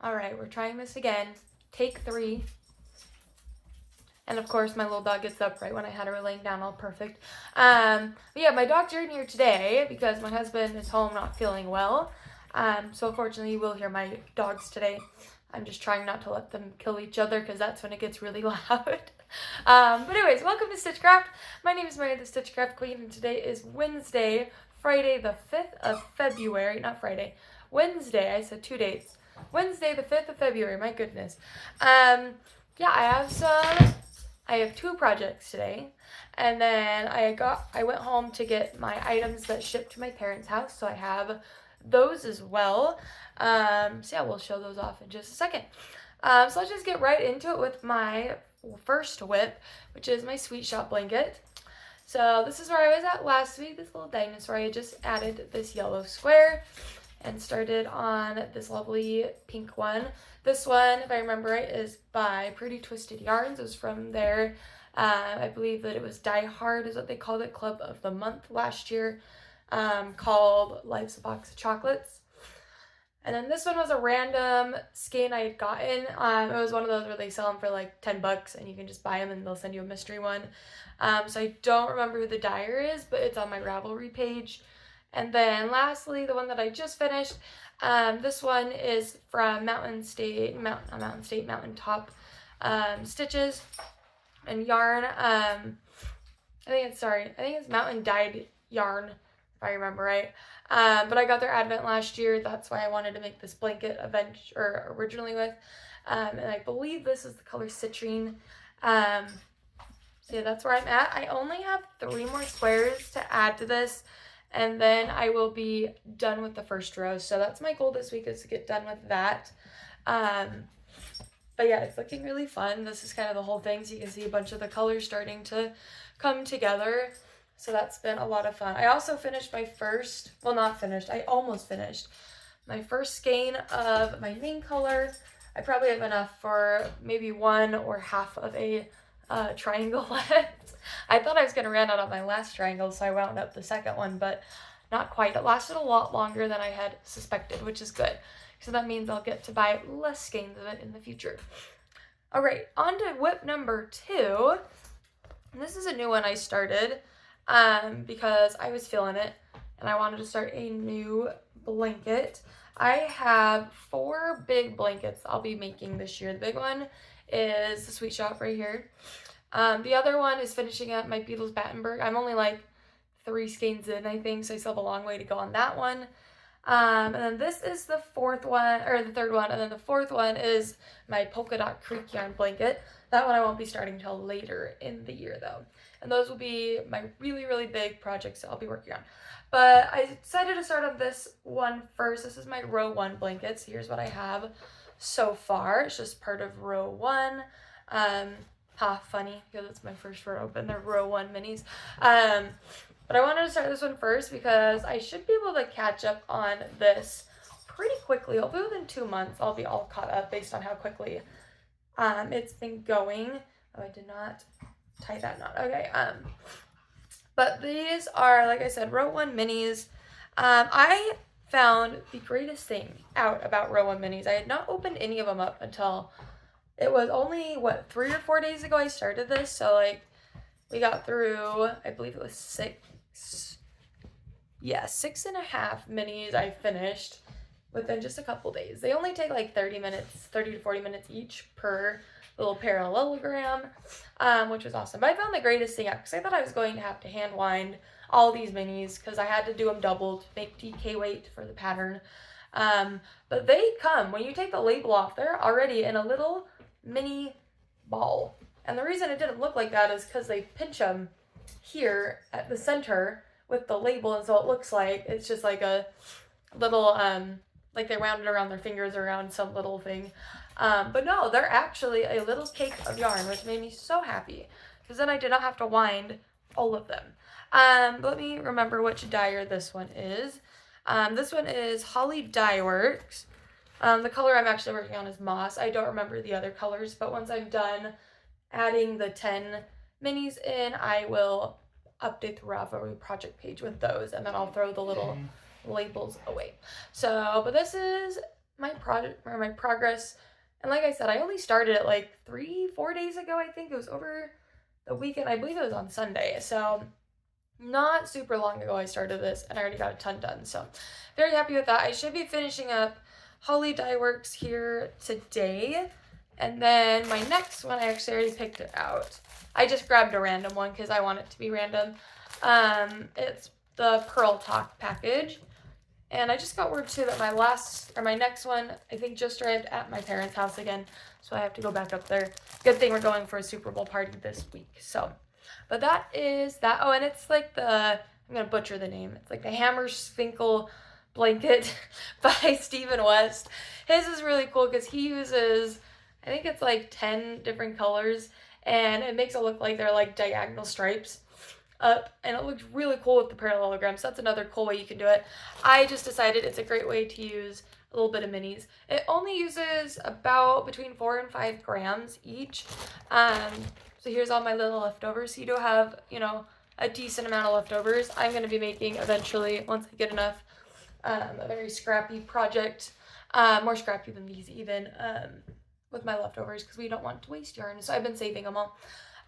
Alright, we're trying this again. Take 3. And of course, my little dog gets up right when I had her laying down, all perfect. But yeah, my dogs aren't here today because my husband is home not feeling well. So unfortunately, you will hear my dogs today. I'm just trying not to let them kill each other because that's when it gets really loud. But anyways, welcome to Stitchcraft. My name is Mary, the Stitchcraft Queen, and today is Wednesday, Friday the 5th of February. Not Friday, Wednesday. I said 2 dates. Wednesday the 5th of February, my goodness. Yeah, I have 2 projects today, and then I went home to get my items that shipped to my parents' house, so I have those as well. So yeah, we'll show those off in just a second. So let's just get right into it with my first whip, which is my Sweet Shop blanket. So this is where I was at last week, this little dinosaur. I just added this yellow square and started on this lovely pink one. This one, if I remember right, is by Pretty Twisted Yarns. It was from their, I believe that it was Die Hard is what they called it, Club of the Month last year, called Life's a Box of Chocolates. And then this one was a random skein I had gotten. It was one of those where they sell them for like $10 and you can just buy them and they'll send you a mystery one. So I don't remember who the dyer is, but it's on my Ravelry page. And then lastly, the one that I just finished, this one is from Mountain Top Stitches and Yarn. I think it's Mountain Dyed Yarn, if I remember right. But I got their advent last year. That's why I wanted to make this blanket originally with. And I believe this is the color Citrine. So yeah, that's where I'm at. I only have 3 more squares to add to this, and then I will be done with the first row. So that's my goal this week, is to get done with that. But yeah, it's looking really fun. This is kind of the whole thing. So you can see a bunch of the colors starting to come together. So that's been a lot of fun. I also finished I almost finished my first skein of my main color. I probably have enough for maybe 1 or half of a triangle left. I thought I was going to run out of my last triangle, so I wound up the second one, but not quite. It lasted a lot longer than I had suspected, which is good. So that means I'll get to buy less skeins of it in the future. All right, on to whip number 2. And this is a new one I started because I was feeling it and I wanted to start a new blanket. I have 4 big blankets I'll be making this year. The big one is the Sweet Shop right here. The other one is finishing up my Beatles Battenberg. I'm only like 3 skeins in, I think, so I still have a long way to go on that one. And then this is the 4th one, or the 3rd one, and then the 4th one is my Polka Dot Creek yarn blanket. That one I won't be starting until later in the year, though. And those will be my really, really big projects that I'll be working on. But I decided to start on this one first. This is my row 1 blanket. So here's what I have so far. It's just part of row 1. Funny, because it's my first row open. They're row 1 minis. But I wanted to start this one first because I should be able to catch up on this pretty quickly. Hopefully within 2 months I'll be all caught up based on how quickly it's been going. Oh, I did not tie that knot. Okay. But these are, like I said, row 1 minis. I found the greatest thing out about row 1 minis. I had not opened any of them up until it was only 3 or 4 days ago I started this. So like we got through, I believe it was 6.5 minis I finished within just a couple days. They only take like 30 to 40 minutes each per little parallelogram, which was awesome. But I found the greatest thing out because I thought I was going to have to hand wind all these minis because I had to do them double to make DK weight for the pattern. But they come, when you take the label off, they're already in a little mini ball. And the reason it didn't look like that is because they pinch them here at the center with the label, and so it looks like it's just like a little, like they wound it around their fingers around some little thing. But no, they're actually a little cake of yarn, which made me so happy because then I did not have to wind all of them. Let me remember which dyer this one is. This one is Holly Dye Works. The color I'm actually working on is Moss. I don't remember the other colors, but once I'm done adding the 10 minis in, I will update the Ravelry project page with those, and then I'll throw the little labels away. So, but this is my project or my progress. And like I said, I only started it like 3-4 days ago. I think it was over the weekend. I believe it was on Sunday. So not super long ago I started this, and I already got a ton done. So very happy with that. I should be finishing up Holly Dye Works here today. And then my next one, I actually already picked it out. I just grabbed a random one because I want it to be random. It's the Pearl Talk package. And I just got word too that my next one, I think just arrived at my parents' house again. So I have to go back up there. Good thing we're going for a Super Bowl party this week. So, but that is that. Oh, and it's like I'm going to butcher the name. It's like the Hammer Spinkle blanket by Stephen West. His is really cool because he uses, I think it's like 10 different colors. And it makes it look like they're like diagonal stripes up, and it looks really cool with the parallelograms. That's another cool way you can do it. I just decided it's a great way to use a little bit of minis. It only uses about between 4 and 5 grams each. So here's all my little leftovers. So you do have, a decent amount of leftovers. I'm going to be making eventually, once I get enough, a very scrappy project, more scrappy than these even, with my leftovers because we don't want to waste yarn. So I've been saving them all.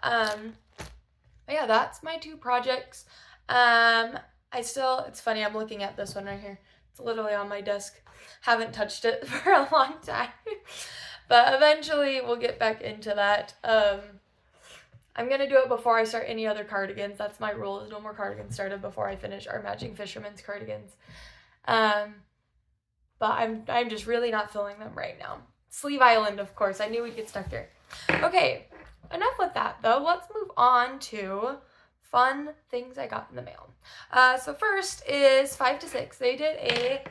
But yeah, that's my 2 projects. It's funny, I'm looking at this one right here. It's literally on my desk. Haven't touched it for a long time. But eventually we'll get back into that. I'm going to do it before I start any other cardigans. That's my rule, is no more cardigans started before I finish our Matching Fisherman's cardigans. But I'm just really not feeling them right now. Sleeve Island, of course. I knew we'd get stuck here. Okay. Enough with that, though. Let's move on to fun things I got in the mail. So first is 5 to 6. They did a,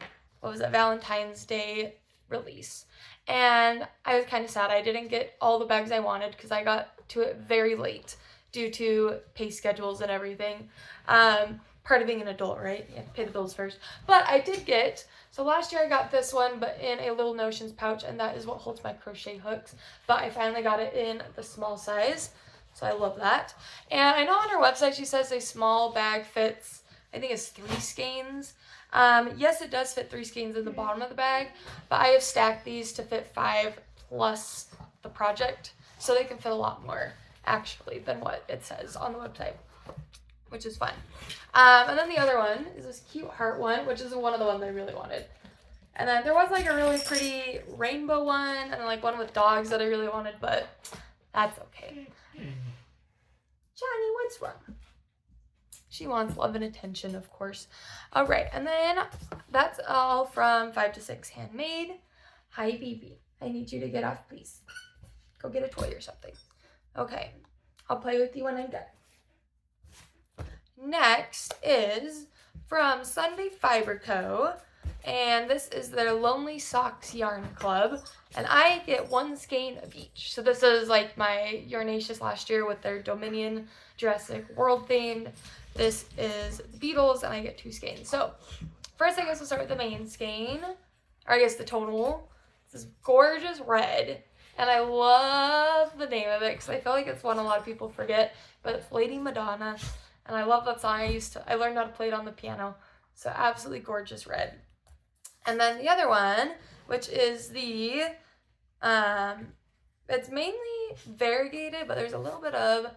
Valentine's Day release. And I was kind of sad I didn't get all the bags I wanted because I got to it very late due to pay schedules and everything. Part of being an adult, right? You have to pay the bills first. But I did get, so last year I got this one, but in a Little Notions pouch, and that is what holds my crochet hooks. But I finally got it in the small size, so I love that. And I know on her website she says a small bag fits, I think it's 3 skeins. Yes, it does fit 3 skeins in the bottom of the bag, but I have stacked these to fit 5 plus the project, so they can fit a lot more, actually, than what it says on the website, which is fun. And then the other one is this cute heart one, which is one of the ones I really wanted. And then there was like a really pretty rainbow one and like one with dogs that I really wanted, but that's okay. Johnny, what's wrong? She wants love and attention, of course. All right, and then that's all from 5 to 6 Handmade. Hi, BB. I need you to get off, please. Go get a toy or something. Okay, I'll play with you when I'm done. Next is from Sunday Fiber Co. And this is their Lonely Socks Yarn Club. And I get 1 skein of each. So this is like my Yarnaceous last year with their Dominion Jurassic World themed. This is the Beatles, and I get 2 skeins. So first I guess we'll start with the main skein. Or I guess the tonal. This is gorgeous red. And I love the name of it because I feel like it's one a lot of people forget. But it's Lady Madonna. And I love that song. I learned how to play it on the piano. So absolutely gorgeous red. And then the other one, which is the, it's mainly variegated, but there's a little bit of,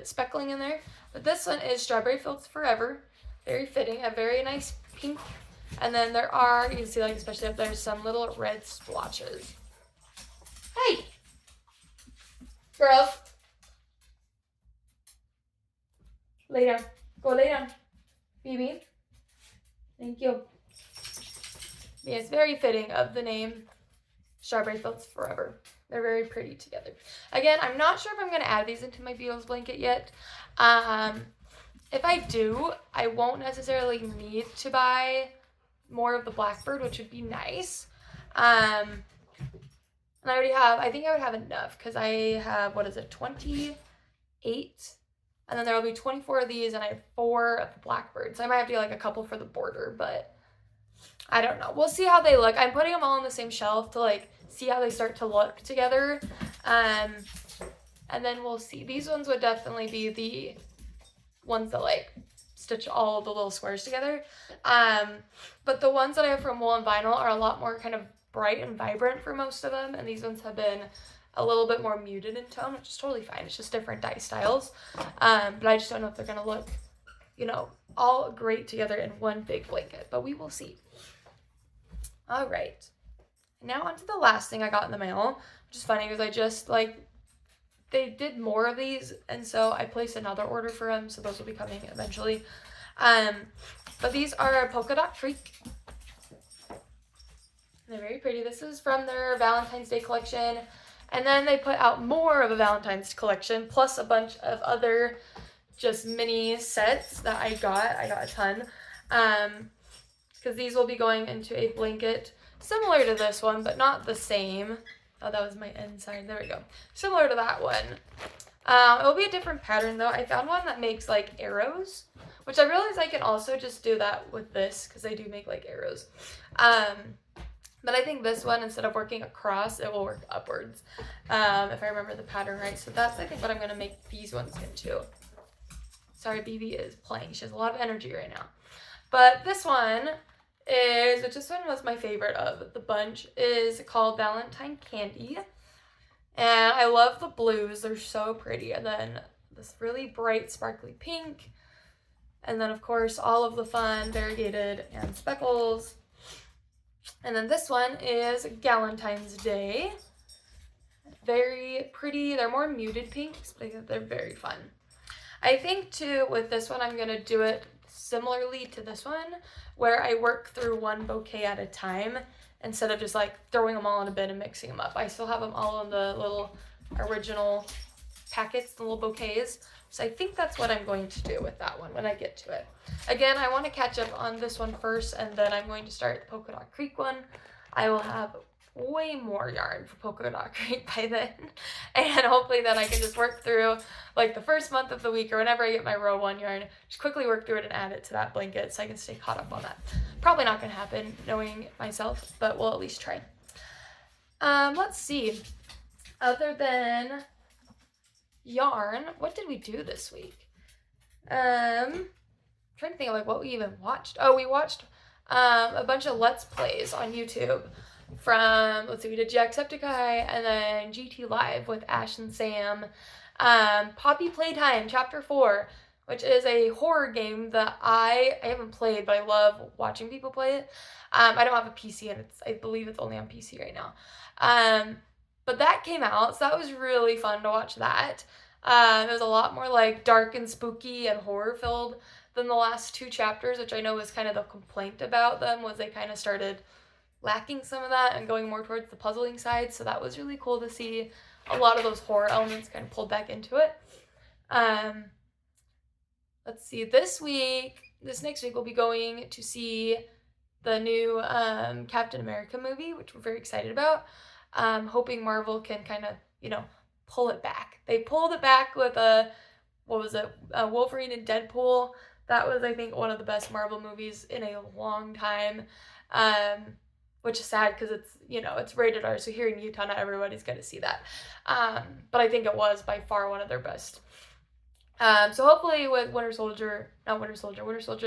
speckling in there. But this one is Strawberry Fields Forever. Very fitting, a very nice pink. And then there are, you can see like especially up there, some little red splotches. Hey! Girls! Lay down. Go lay down. BB. Thank you. Yeah, it's very fitting of the name Strawberry Fields Forever. They're very pretty together. Again, I'm not sure if I'm going to add these into my Beatles blanket yet. If I do, I won't necessarily need to buy more of the Blackbird, which would be nice. And I think I would have enough because I have, 28? And then there will be 24 of these, and I have 4 of the Blackbird. So I might have to get like a couple for the border, but I don't know. We'll see how they look. I'm putting them all on the same shelf to like see how they start to look together. And then we'll see. These ones would definitely be the ones that like stitch all the little squares together. But the ones that I have from Wool and Vinyl are a lot more kind of bright and vibrant for most of them, and these ones have been a little bit more muted in tone, which is totally fine. It's just different dye styles. But I just don't know if they're going to look, you know, all great together in one big blanket, but we will see. All right. Now on to the last thing I got in the mail, which is funny because I just, like, they did more of these, and so I placed another order for them, so those will be coming eventually. But these are Polka Dot Creek. They're very pretty. This is from their Valentine's Day collection, and then they put out more of a Valentine's collection, plus a bunch of other just mini sets that I got. I got a ton, because these will be going into a blanket similar to this one, but not the same. Oh, that was my inside. There we go. Similar to that one. It will be a different pattern, though. I found one that makes, like, arrows, which I realize I can also just do that with this, because they do make, like, arrows. But I think this one, instead of working across, it will work upwards, if I remember the pattern right. So that's, I think, what I'm going to make these ones into. Sorry, BB is playing. She has a lot of energy right now. But this one is, which this one was my favorite of the bunch, is called Valentine Candy. And I love the blues. They're so pretty. And then this really bright, sparkly pink. And then, of course, all of the fun, variegated, and speckles. And then this one is Galentine's Day. Very pretty. They're more muted pinks, but they're very fun. I think, too, with this one, I'm going to do it similarly to this one, where I work through one bouquet at a time instead of just, like, throwing them all in a bin and mixing them up. I still have them all in the little original packets, the little bouquets. So I think that's what I'm going to do with that one when I get to it. Again, I want to catch up on this one first, and then I'm going to start the Polka Dot Creek one. I will have way more yarn for Polka Dot Creek by then, and hopefully then I can just work through, like, the first month of the week or whenever I get my row one yarn, just quickly work through it and add it to that blanket so I can stay caught up on that. Probably not going to happen, knowing myself, but we'll at least try. Let's see. Other than yarn, what did we do this week? I'm trying to think of, like, what we even watched. Oh, we watched a bunch of Let's Plays on YouTube from, let's see, we did Jacksepticeye and then GT Live with Ash and Sam. Poppy Playtime Chapter 4, which is a horror game that I haven't played, but I love watching people play it. I don't have a PC, and I believe it's only on PC right now. But that came out, so that was really fun to watch that. It was a lot more, like, dark and spooky and horror-filled than the last two chapters, which I know was kind of the complaint about them, was they kind of started lacking some of that and going more towards the puzzling side, so that was really cool to see a lot of those horror elements kind of pulled back into it. Let's see, this next week we'll be going to see the new Captain America movie, which we're very excited about. Hoping Marvel can kind of, you know, pull it back. They pulled it back with Wolverine and Deadpool. That was, I think, one of the best Marvel movies in a long time, which is sad because it's, you know, it's rated R, so here in Utah, not everybody's going to see that. But I think it was by far one of their best. So hopefully with Winter Soldier, I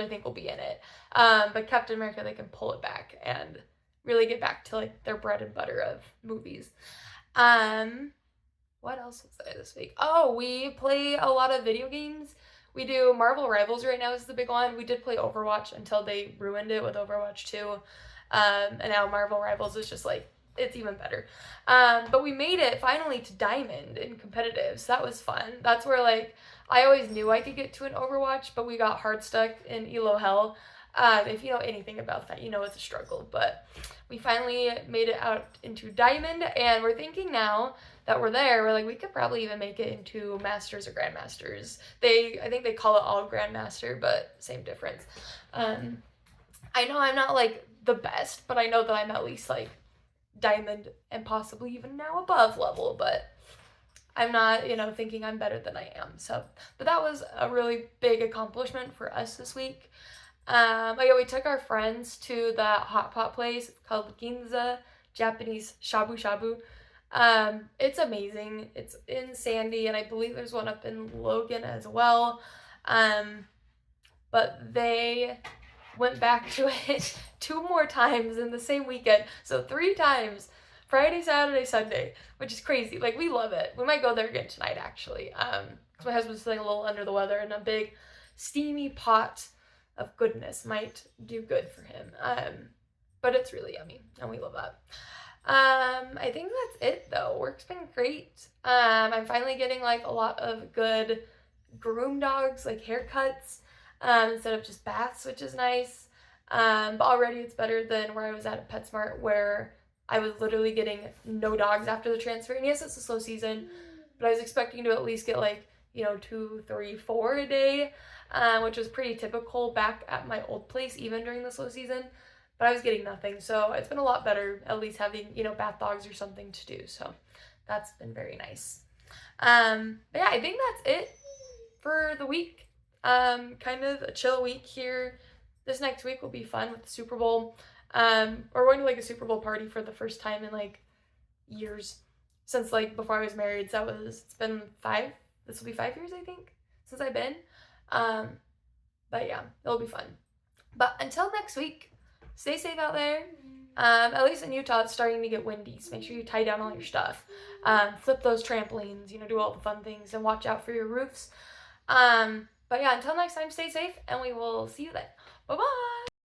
think will be in it. But Captain America, they can pull it back and really get back to, like, their bread and butter of movies. What else was there this week? Oh, we play a lot of video games. We do Marvel Rivals right now is the big one. We did play Overwatch until they ruined it with Overwatch 2. And now Marvel Rivals is just, like, it's even better. But we made it finally to Diamond in competitive, so that was fun. That's where, like, I always knew I could get to an Overwatch, but we got hard stuck in Elo Hell. If you know anything about that, you know it's a struggle, but we finally made it out into Diamond, and we're thinking now that we're there, we're like, we could probably even make it into Masters or Grandmasters. I think they call it all Grandmaster, but same difference. I know I'm not, like, the best, but I know that I'm at least, like, Diamond and possibly even now above level, but I'm not, you know, thinking I'm better than I am. So, but that was a really big accomplishment for us this week. We took our friends to that hot pot place called Ginza, Japanese shabu shabu. It's amazing. It's in Sandy, and I believe there's one up in Logan as well. But they went back to it 2 more times in the same weekend. So 3 times. Friday, Saturday, Sunday, which is crazy. Like, we love it. We might go there again tonight, actually. Because my husband's feeling a little under the weather, and a big steamy pot of goodness might do good for him. But it's really yummy, and we love that. I think that's it, though. Work's been great. I'm finally getting, like, a lot of good groom dogs, like haircuts, instead of just baths, which is nice. But already it's better than where I was at PetSmart, where I was literally getting no dogs after the transfer. And yes, it's a slow season, but I was expecting to at least get like, 2, 3, 4 a day, which was pretty typical back at my old place, even during the slow season. But I was getting nothing. So it's been a lot better, at least having, bath dogs or something to do. So that's been very nice. But yeah, I think that's it for the week. Kind of a chill week here. This next week will be fun with the Super Bowl. We're going to like a Super Bowl party for the first time in like years, since like before I was married. So it's been 5. This will be 5 years, I think, since I've been. But yeah, it'll be fun. But until next week, stay safe out there. At least in Utah, it's starting to get windy, so make sure you tie down all your stuff. Flip those trampolines, do all the fun things, and watch out for your roofs. But yeah, until next time, stay safe, and we will see you then. Bye-bye!